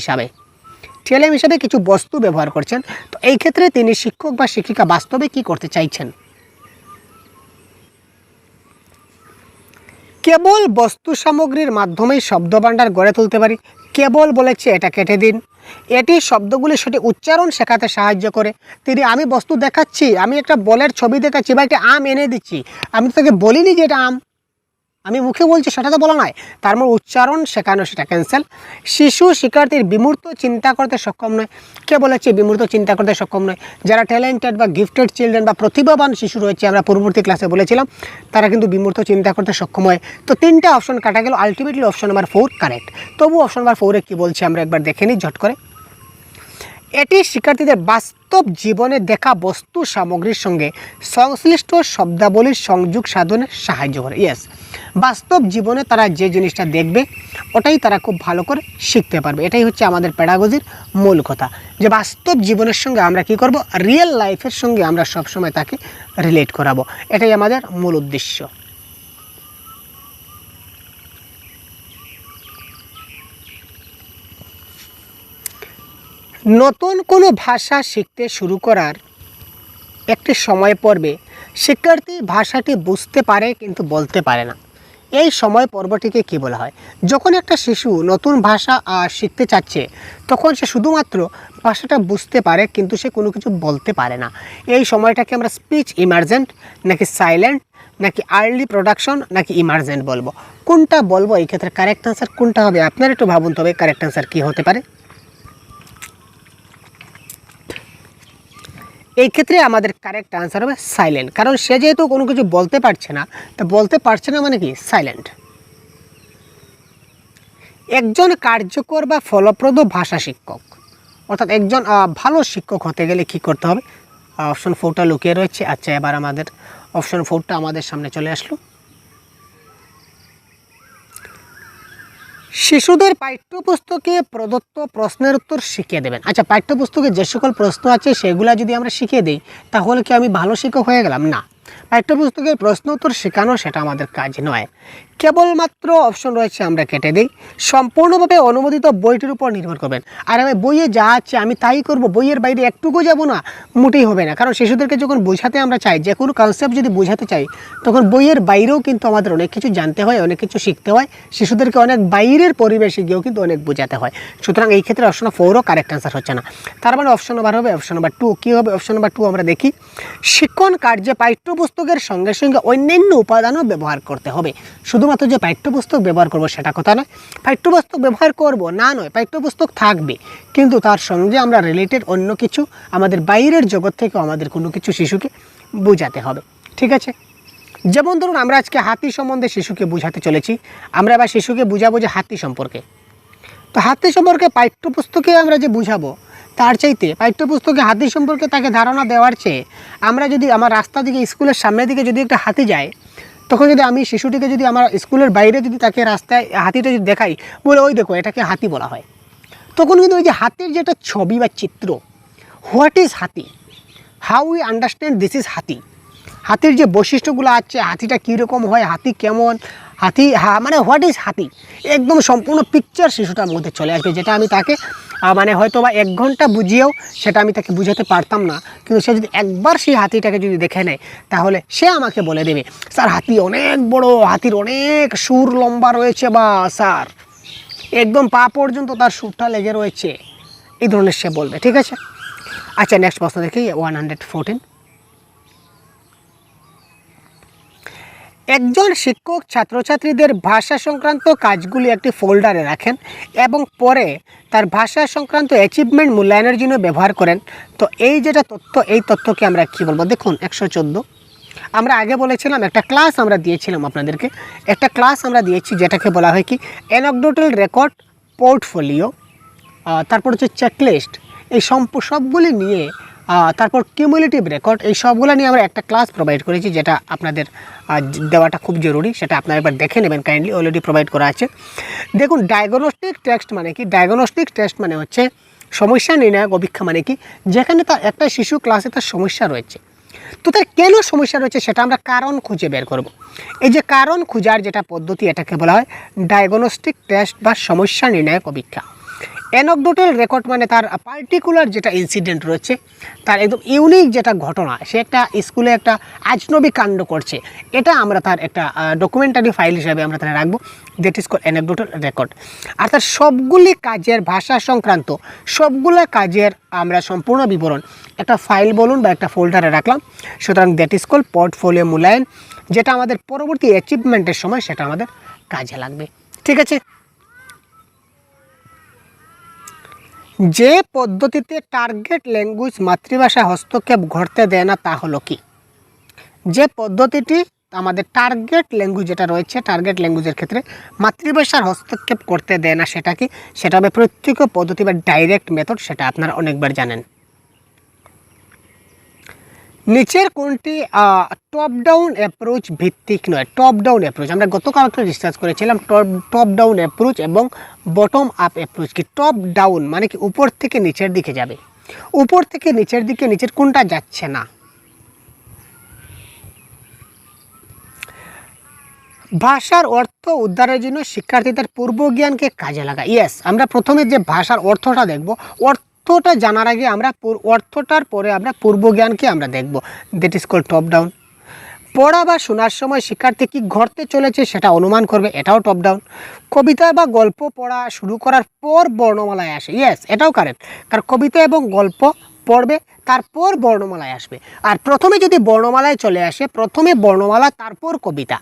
Speaker 1: হিসাবে কিছু বস্তু ব্যবহার করছেন। তো এই ক্ষেত্রে তিনি শিক্ষক বা শিক্ষিকা বাস্তবে কি করতে চাইছেন? কেবল বস্তু সামগ্রীর মাধ্যমেই শব্দভাণ্ডার গড়ে তুলতে পারি। কেবল বলেছে, এটা কেটে দিন। এটি শব্দগুলি সঠিক উচ্চারণ শেখাতে সাহায্য করে। আমি বস্তু দেখাচ্ছি, আমি একটা বলের ছবি দেখাচ্ছি বা একটা আম এনে দিচ্ছি, আমি তো তাকে বলিনি যে এটা আম, আমি মুখে বলছি, সেটা তো বলা নয়। তার মানে উচ্চারণ শেখানো, সেটা ক্যান্সেল। শিশু শিক্ষার্থীর বিমূর্ত চিন্তা করতে সক্ষম নয়। কে বলেছে বিমূর্ত চিন্তা করতে সক্ষম নয়? যারা ট্যালেন্টেড বা গিফটেড চিলড্রেন বা প্রতিভাবান শিশু রয়েছে, আমরা পূর্ববর্তী ক্লাসে বলেছিলাম, তারা কিন্তু বিমূর্ত চিন্তা করতে সক্ষম হয়। তো 3টা অপশন কাটা গেল, আলটিমেটলি অপশন নাম্বার 4 কারেক্ট। তবু অপশন নাম্বার 4-এ কী বলছে আমরা একবার দেখে নিই ঝট করে। এটি শিক্ষার্থীদের বাস্তব জীবনে দেখা বস্তু সামগ্রীর সঙ্গে সংশ্লিষ্ট শব্দাবলীর সংযোগ সাধনে সাহায্য করে। ইয়েস, বাস্তব জীবনে তারা যে জিনিসটা দেখবে ওটাই তারা খুব ভালো করে শিখতে পারবে। এটাই হচ্ছে আমাদের পেডাগজির মূল কথা, যে বাস্তব জীবনের সঙ্গে আমরা কি করব, রিয়েল লাইফের সঙ্গে আমরা সবসময় তাকে রিলেট করাবো। এটাই আমাদের মূল উদ্দেশ্য। নতুন কোনো ভাষা শিখতে শুরু করার একটি সময় পর্বে শিক্ষার্থী ভাষাটি বুঝতে পারে কিন্তু বলতে পারে না। এই সময় পর্বটিকে কী বলা হয়? যখন একটা শিশু নতুন ভাষা শিখতে চাচ্ছে তখন সে শুধুমাত্র ভাষাটা বুঝতে পারে কিন্তু সে কোনো কিছু বলতে পারে না। এই সময়টাকে আমরা স্পিচ ইমার্জেন্ট নাকি সাইলেন্ট নাকি আর্লি প্রোডাকশন নাকি ইমার্জেন্ট বলবো? কোনটা বলবো এই ক্ষেত্রে কারেক্ট আনসার কোনটা হবে? আপনারা একটু ভাবুন তবে কারেক্ট আনসার কী হতে পারে। এই ক্ষেত্রে আমাদের কারেক্ট আনসার হবে সাইলেন্ট, কারণ সে যেহেতু কোনো কিছু বলতে পারছে না, তা বলতে পারছে না মানে কি সাইলেন্ট। একজন কার্যকর বা ফলপ্রদ ভাষা শিক্ষক, অর্থাৎ একজন ভালো শিক্ষক হতে গেলে কি করতে হবে? অপশন 4টা লুকিয়ে রয়েছে। আচ্ছা, এবার আমাদের অপশন 4টা আমাদের সামনে চলে আসলো। শিশুদের পাঠ্যপুস্তকে প্রদত্ত প্রশ্নের উত্তর শিখিয়ে দেবেন। আচ্ছা, পাঠ্যপুস্তকে যে সকল প্রশ্ন আছে সেগুলা যদি আমরা শিখিয়ে দিই তাহলে কি আমি ভালো শিক্ষক হয়ে গেলাম? না, পাঠ্যপুস্তকের প্রশ্ন উত্তর শেখানো সেটা আমাদের কাজ নয়। কেবলমাত্র অপশন রয়েছে আমরা কেটে দিই, সম্পূর্ণভাবে অনুমোদিত বইটির উপর নির্ভর করবেন। আর আমি বইয়ে যা আছে আমি তাই করব, বইয়ের বাইরে একটুকু যাব না, মোটেই হবে না। কারণ শিশুদেরকে যখন বোঝাতে আমরা চাই, যে কোনো কনসেপ্ট যদি বোঝাতে চাই তখন বইয়ের বাইরেও কিন্তু আমাদের অনেক কিছু জানতে হয়, অনেক কিছু শিখতে হয়। শিশুদেরকে অনেক বাইরের পরিবেশে গিয়েও কিন্তু অনেক বোঝাতে হয়। সুতরাং এই ক্ষেত্রে অপশন 4ও কারেক্ট আনসার হচ্ছে না। তার মানে অপশন নাম্বার হবে অপশন নাম্বার 2। কী হবে অপশন নাম্বার 2? আমরা দেখি, শিক্ষণ কার্যে পাঠ্যপুস্তকের সঙ্গে সঙ্গে অন্যান্য উপাদানও ব্যবহার করতে হবে। শুধুমাত্র যে পাঠ্যপুস্তক ব্যবহার করব সেটা কথা নয়, পাঠ্যপুস্তক ব্যবহার করব না নয়, পাঠ্যপুস্তক থাকবে কিন্তু তার সঙ্গে আমরা রিলেটেড অন্য কিছু আমাদের বাইরের জগৎ থেকে আমাদের কোনো কিছু শিশুকে বোঝাতে হবে। ঠিক আছে, যেমন ধরুন আমরা আজকে হাতি সম্বন্ধে শিশুকে বোঝাতে চলেছি, আমরা এবার শিশুকে বুঝাবো যে হাতি সম্পর্কে। তো হাতি সম্পর্কে পাঠ্যপুস্তকে আমরা যে বুঝাবো তার চাইতে পাঠ্যপুস্তকে হাতি সম্পর্কে তাকে ধারণা দেওয়ার চেয়ে আমরা যদি আমার রাস্তা দিকে স্কুলের সামনের দিকে যদি একটা হাতি যায়, তখন যদি আমি শিশুটিকে যদি আমার স্কুলের বাইরে যদি তাকে রাস্তায় হাতিটা যদি দেখাই, বলে ওই দেখো এটাকে হাতি বলা হয়, তখন কিন্তু ওই যে হাতির যেটা ছবি বা চিত্র, হোয়াট ইজ হাতি, how we understand this is হাতি, হাতির যে বৈশিষ্ট্যগুলো আছে, হাতিটা কীরকম হয়, হাতি কেমন, হাতি মানে হোয়াট ইজ হাতি, একদম সম্পূর্ণ পিকচার শিশুটার মধ্যে চলে আসবে, যেটা আমি তাকে মানে হয়তো বা 1 ঘন্টা বুঝিয়েও সেটা আমি তাকে বুঝাতে পারতাম না। কিন্তু সে যদি একবার সেই হাতিটাকে যদি দেখে নেয় তাহলে সে আমাকে বলে দেবে, স্যার হাতি অনেক বড়, হাতির অনেক সুর লম্বা রয়েছে, বা স্যার একদম পা পর্যন্ত তার সুরটা লেগে রয়েছে, এই ধরনের সে বলবে। ঠিক আছে, আচ্ছা নেক্সট প্রশ্ন দেখি 114। একজন শিক্ষক ছাত্রছাত্রীদের ভাষা সংক্রান্ত কাজগুলি একটি ফোল্ডারে রাখেন এবং পরে তার ভাষা সংক্রান্ত অ্যাচিভমেন্ট মূল্যায়নের জন্য ব্যবহার করেন। তো এই যেটা তথ্য, এই তথ্যকে আমরা কী বলবো? দেখুন 114 আমরা আগে বলেছিলাম, একটা ক্লাস আমরা দিয়েছিলাম আপনাদেরকে, একটা ক্লাস আমরা দিয়েছি যেটাকে বলা হয় কি অ্যানেকডোটাল রেকর্ড, পোর্টফোলিও, তারপর হচ্ছে চেকলিস্ট, এই সবগুলি নিয়ে তারপর কিউমুলেটিভ রেকর্ড, এই সবগুলো নিয়ে আমরা একটা ক্লাস প্রোভাইড করেছি, যেটা আপনাদের দেওয়াটা খুব জরুরি, সেটা আপনারা একবার দেখে নেবেন কাইন্ডলি, অলরেডি প্রোভাইড করা আছে। দেখুন ডায়াগনস্টিক টেস্ট মানে কি? ডায়াগনস্টিক টেস্ট মানে হচ্ছে সমস্যা নির্ণায়ক অপেক্ষা। মানে কি? যেখানে তার একটা শিশু ক্লাসে তার সমস্যা রয়েছে, তো তার কেন সমস্যা রয়েছে সেটা আমরা কারণ খুঁজে বের করব। এই যে কারণ খোঁজার যেটা পদ্ধতি, এটাকে বলা হয় ডায়াগনস্টিক টেস্ট বা সমস্যা নির্ণায়ক অপেক্ষা। অ্যানেকডোটাল রেকর্ড মানে তার পার্টিকুলার যেটা ইনসিডেন্ট রয়েছে, তার একদম ইউনিক যেটা ঘটনা, সে একটা স্কুলে একটা আজনবী কাণ্ড করছে, এটা আমরা তার একটা ডকুমেন্টারি ফাইল হিসাবে আমরা তারা রাখবো, that is called anecdotal record. আর তার সবগুলি কাজের ভাষা সংক্রান্ত সবগুলো কাজের আমরা সম্পূর্ণ বিবরণ একটা ফাইল বলুন বা একটা ফোল্ডারে রাখলাম, সুতরাং দ্যাট ইজ কল্ড পোর্টফোলিও মূল্যায়ন, যেটা আমাদের পরবর্তী অ্যাচিভমেন্টের সময় সেটা আমাদের কাজে লাগবে। ঠিক আছে, যে পদ্ধতিতে টার্গেট ল্যাঙ্গুয়েজ মাতৃভাষা হস্তক্ষেপ ঘটতে দেয় না তা হলো কি? যে পদ্ধতিটি আমাদের টার্গেট ল্যাঙ্গুয়েজ যেটা রয়েছে, টার্গেট ল্যাঙ্গুয়েজের ক্ষেত্রে মাতৃভাষার হস্তক্ষেপ করতে দেয় না। সেটা কি? সেটা হবে প্রত্যক্ষ পদ্ধতি বা ডাইরেক্ট মেথড, সেটা আপনারা অনেকবার জানেন। নিচের কোনটি টপ ডাউন অ্যাপ্রোচ ভিত্তিক নয়? টপ ডাউন অ্যাপ্রোচ আমরা গতকাল একটা ডিসকাস করেছিলাম, টপ ডাউন অ্যাপ্রোচ এবং বটম আপ অ্যাপ্রোচ কি? টপ ডাউন মানে কি উপর থেকে নিচের দিকে যাবে, উপর থেকে নিচের দিকে, নিচের কোনটা যাচ্ছে না। ভাষার অর্থ উদ্ধারের জন্য শিক্ষার্থীদের পূর্ব জ্ঞানকে কাজে লাগায়। ইয়েস, আমরা প্রথমে যে ভাষার অর্থটা দেখব, অর্থটা জানার আগে আমরা অর্থটার পরে আমরা পূর্ব জ্ঞানকে আমরা দেখব, that is called top down. পড়া বা শোনার সময় শিক্ষার্থী কি ঘটতে চলেছে সেটা অনুমান করবে, এটাও টপ ডাউন। কবিতা বা গল্প পড়া শুরু করার পর বর্ণমালায় আসে, ইয়েস এটাও কারেক্ট, কারণ কবিতা এবং গল্প পড়বে তারপর বর্ণমালায় আসবে। আর প্রথমে যদি বর্ণমালায় চলে আসে, প্রথমে বর্ণমালা তারপর কবিতা,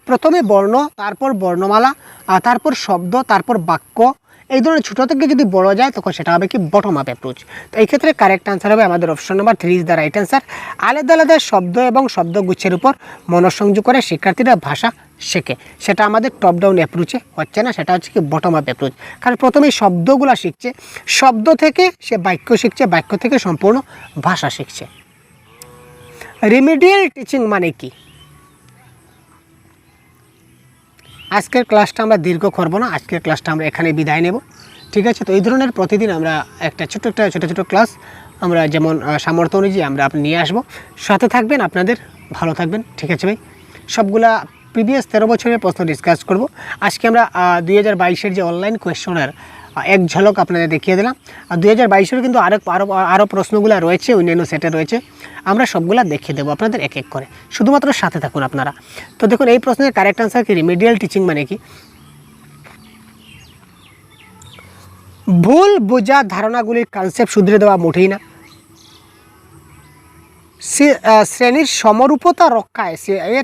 Speaker 1: প্রথমে বর্ণ তারপর বর্ণমালা তারপর শব্দ তারপর বাক্য, এই ধরনের ছোটো থেকে যদি বড় যায় তখন সেটা হবে কি? Bottom up approach. তো এই ক্ষেত্রে কারেক্ট আনসার হবে আমাদের option number 3 is the right answer. আলাদা আলাদা শব্দ এবং শব্দগুচ্ছের উপর মনোসংযোগ করে শিক্ষার্থীরা ভাষা শেখে, সেটা আমাদের টপ ডাউন অ্যাপ্রোচে হচ্ছে না, সেটা হচ্ছে কি? Bottom up approach. কারণ প্রথমে শব্দগুলো শিখছে, শব্দ থেকে সে বাক্য শিখছে, বাক্য থেকে সম্পূর্ণ ভাষা শিখছে। রিমিডিয়াল টিচিং মানে কি? আজকের ক্লাসটা আমরা দীর্ঘ করব না, আজকের ক্লাসটা আমরা এখানে বিদায় নেব, ঠিক আছে? তো এই ধরনের প্রতিদিন আমরা ছোটো ছোটো ক্লাস আমরা যেমন সামর্থ্য অনুযায়ী আমরা নিয়ে আসবো। সাথে থাকবেন, আপনাদের ভালো থাকবেন, ঠিক আছে ভাই? সবগুলা প্রিভিয়াস 13 বছরের প্রশ্ন ডিসকাস করব। আজকে আমরা 2022-এর যে অনলাইন কোয়েশ্চনের এক ঝলক আপনাদের দেখিয়ে দিলাম। আর 2022-এর কিন্তু আরও প্রশ্নগুলো রয়েছে, অন্যান্য সেটে রয়েছে, আমরা সবগুলা দেখিয়ে দেবো আপনাদের এক এক করে, শুধুমাত্র সাথে থাকুন আপনারা। তো দেখুন এই প্রশ্নের কারেক্ট আনসার কি? রিমিডিয়াল টিচিং মানে কি? ভুল বোঝা ধারণাগুলির কনসেপ্ট শুধরে দেওয়া মোটেই না। শ্রেণীর সমরূপতা রক্ষায়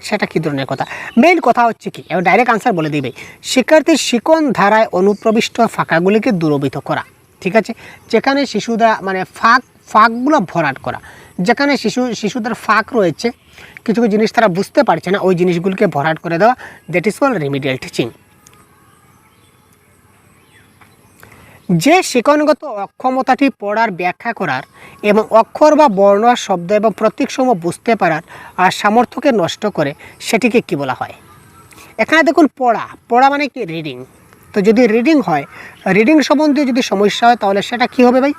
Speaker 1: সেটা কী ধরনের কথা? মেইন কথা হচ্ছে কি, এবার ডাইরেক্ট আনসার বলে দিবে, শিক্ষার্থীর শিকন ধারায় অনুপ্রবিষ্ট ফাঁকাগুলিকে দূরীভূত করা, ঠিক আছে? যেখানে শিশুরা মানে ফাঁকগুলো ভরাট করা, যেখানে শিশুদের ফাঁক রয়েছে, কিছু কিছু জিনিস তারা বুঝতে পারছে না, ওই জিনিসগুলিকে ভরাট করে দেওয়া, that is called remedial teaching. যে শিকনগত অক্ষমতাটি পড়ার, ব্যাখ্যা করার এবং অক্ষর বা বর্ণ, শব্দ এবং প্রতীকসমূহ বুঝতে পারার আর সামর্থ্যকে নষ্ট করে, সেটিকে কি বলা হয়? এখানে দেখুন পড়া মানে কি? রিডিং। তো যদি রিডিং হয়, রিডিং সম্বন্ধে যদি সমস্যা হয় তাহলে সেটা কি হবে ভাই?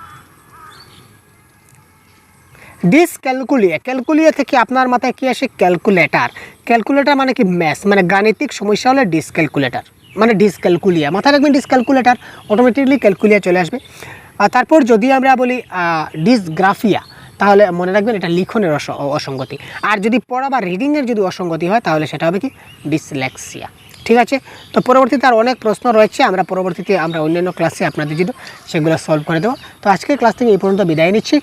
Speaker 1: ক্যালকুলিয়া থেকে আপনার মাথায় কি আসে? ক্যালকুলেটার মানে কি? ম্যাথস, মানে গাণিতিক সমস্যা হলে ডিসক্যালকুলিয়া, মাথায় রাখবেন ডিসক্যালকুলেটার, অটোমেটিকলি ক্যালকুলিয়া চলে আসবে। আর তারপর যদি আমরা বলি ডিসগ্রাফিয়া, তাহলে মনে রাখবেন এটা লিখনের অসঙ্গতি। আর যদি পড়া বা রিডিংয়ের যদি অসঙ্গতি হয় তাহলে সেটা হবে কি? ডিসলেক্সিয়া, ঠিক আছে? তো পরবর্তীতে আর অনেক প্রশ্ন রয়েছে, আমরা পরবর্তীতে অন্যান্য ক্লাসে আপনাদের জন্য সেগুলো সলভ করে দেবো। তো আজকের ক্লাস থেকে এই পর্যন্ত বিদায় নিচ্ছি।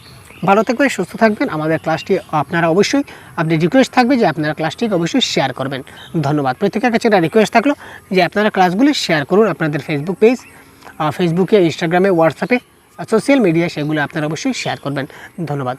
Speaker 1: ভালো থাকবেন, সুস্থ থাকবেন। আমাদের ক্লাসটি আপনারা অবশ্যই, আপনি রিকোয়েস্ট থাকবে যে আপনারা ক্লাসটিকে অবশ্যই শেয়ার করবেন। ধন্যবাদ। প্রত্যেকের কাছে একটা রিকোয়েস্ট থাকলো যে আপনারা ক্লাসগুলি শেয়ার করুন, আপনাদের ফেসবুক পেজ, ফেসবুকে, ইনস্টাগ্রামে, হোয়াটসঅ্যাপে, সোশ্যাল মিডিয়া, সেগুলো আপনারা অবশ্যই শেয়ার করবেন। ধন্যবাদ।